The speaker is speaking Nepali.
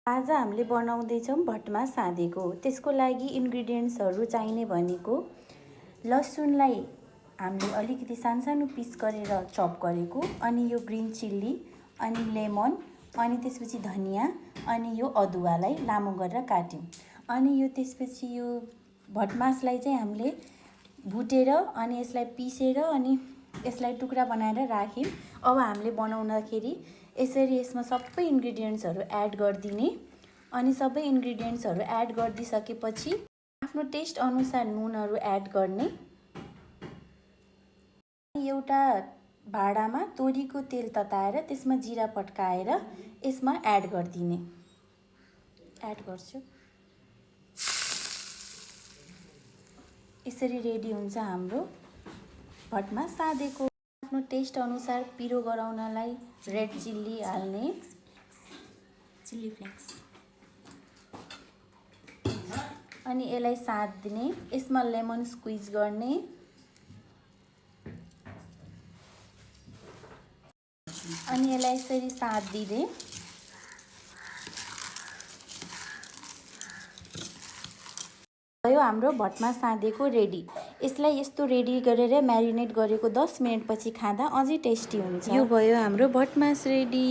आज हामीले बनाउँदैछौँ भटमास साँधेको। त्यसको लागि इन्ग्रिडियन्ट्सहरू चाहिने भनेको लसुनलाई हामीले अलिकति सानो पिस गरेर चप गरेको, अनि यो ग्रिन चिल्ली, अनि लेमन, अनि त्यसपछि धनियाँ, अनि यो अदुवालाई लामो गरेर काट्यौँ। अनि यो त्यसपछि यो भटमासलाई चाहिँ हामीले भुटेर अनि यसलाई पिसेर अनि यसलाई टुक्रा बनाएर राख्यौँ। अब हामीले बनाउँदाखेरि यसरी यसमा सबै इन्ग्रिडियन्ट्सहरू एड गरिदिने, अनि सबै इन्ग्रिडियन्ट्सहरू एड गरिदिसकेपछि आफ्नो टेस्ट अनुसार नुनहरू एड गर्ने। एउटा भाँडामा तोरीको तेल तताएर त्यसमा जिरा पड्काएर यसमा एड गरिदिने। एड गर्छु। यसरी रेडी हुन्छ हाम्रो भटमास साँधेको। आफ्नो टेस्ट अनुसार पिरो गराउनलाई रेड चिल्ली हाल्ने, चिल्ली फ्लेक्स, अनि यसलाई साँध्ने। यसमा लेमन स्क्विज गर्ने, अनि यसलाई यसरी साँधिदिने। भयो हाम्रो भटमास साँधेको रेडी। यसलाई यस्तो रेडी गरेर म्यारिनेट गरेको 10 मिनटपछि खाँदा अझै टेस्टी हुन्छ। यो भयो हाम्रो भटमास रेडी।